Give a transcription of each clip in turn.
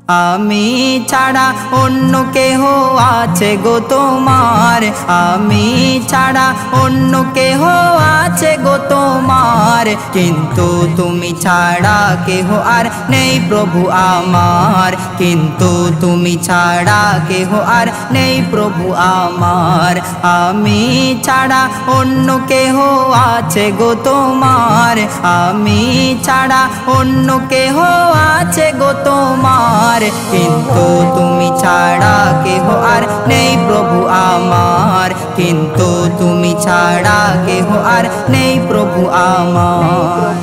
আমি ছাড়া অন্য কেহ আছে গো তোমার, আমি ছাড়া অন্য কেহ আছে গো তোমার, কিন্তু তুমি ছাড়া কেহ আর নেই প্রভু আমার, কিন্তু তুমি ছাড়া কেহ আর নেই প্রভু আমার। আমি ছাড়া অন্য কেহ আছে গো তোমার, আমি ছাড়া অন্য কেহ আছে গো তোমার, কিন্তু তুমি ছাড়া কেহ আর নেই প্রভু আমার, কিন্তু তুমি ছাড়া কেহ আর নেই প্রভু আমার।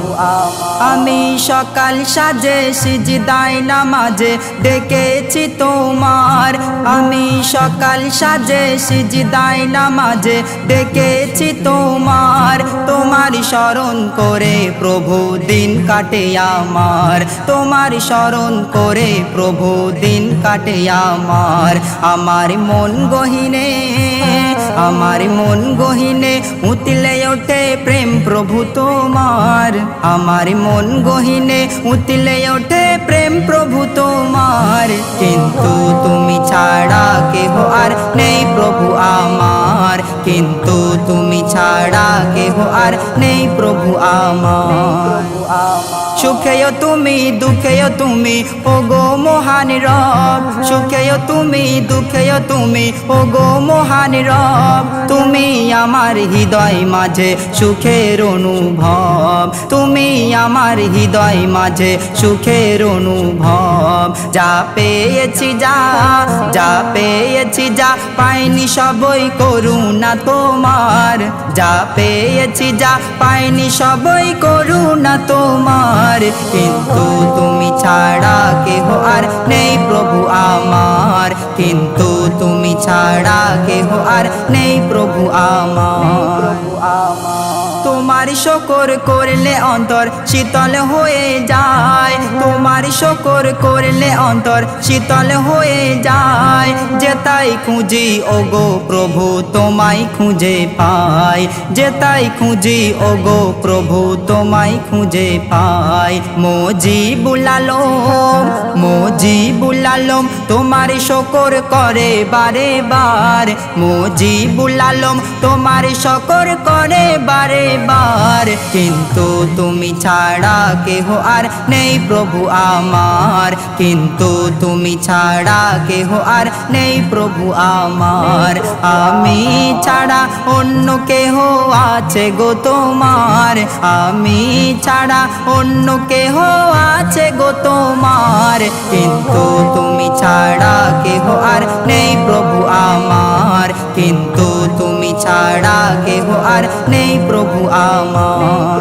আমি সকাল সাজে সিজদায় নামাজে ডেকেছি তোমার, আমি সকাল সাজে সিজদায় নামাজে ডেকেছি তোমার, তোমার স্মরণ করে প্রভু দিন কাটে আমার, তোমার স্মরণ করে প্রভু দিন কাটে আমার। আমার মন গহিনে, আমার মন গহিনে উতলে ওঠে প্রেম প্রভু তোমার, আমার মন গহিনে উতলে ওঠে প্রেম প্রভু তোমার, কিন্তু তুমি ছাড়া কেহ আর নেই প্রভু আমার, কিন্তু তুমি ছাড়া কেহ আর নেই প্রভু আমার। সুখেও তুমি দুঃখেও তুমি ওগো মহান রব, সুখেও তুমি দুঃখেও তুমি ওগো মহান রব, তুমি আমার হৃদয় মাঝে সুখের অনুভব, তুমি আমার হৃদয় মাঝে সুখের অনুভব। যা পেয়েছি যা পেয়েছি যা পাইনি সবই করুণা তোমার, যা পেয়েছি যা পাইনি সবই করুণা তোমার, কিন্তু তুমি ছাড়া কেহ আর নেই প্রভু আমার, কিন্তু তুমি ছাড়া কেহ আর নেই প্রভু আমার। তোমার শুকর করলে অন্তর শীতল হয়ে যায়, তোমার শুকর করলে অন্তর শীতল হয়ে যায়, যেতাই খুঁজি ওগো প্রভু তোমায় খুঁজে পাই, যেতাই খুঁজি ওগো প্রভু তোমায় খুঁজে পাই। মুজিবুল আলম, মুজিবুল আলম তোমার শুকর করে বারে বার, মুজিবুল আলম তোমার শুকর করে বারে বার, কিন্তু তুমি ছাড়া কেহ আর নেই প্রভু আমার, কিন্তু তুমি ছাড়া কেহ আর নেই প্রভু আমার। আমি ছাড়া অন্য কেহ আছে গো তোমার, আমি ছাড়া অন্য কেহ আছে গো তোমার, কিন্তু তুমি ছাড়া কেহ আর নেই প্রভু আমার, কিন্তু তুমি ছাড়া কেহ আর নেই প্রভু আমার।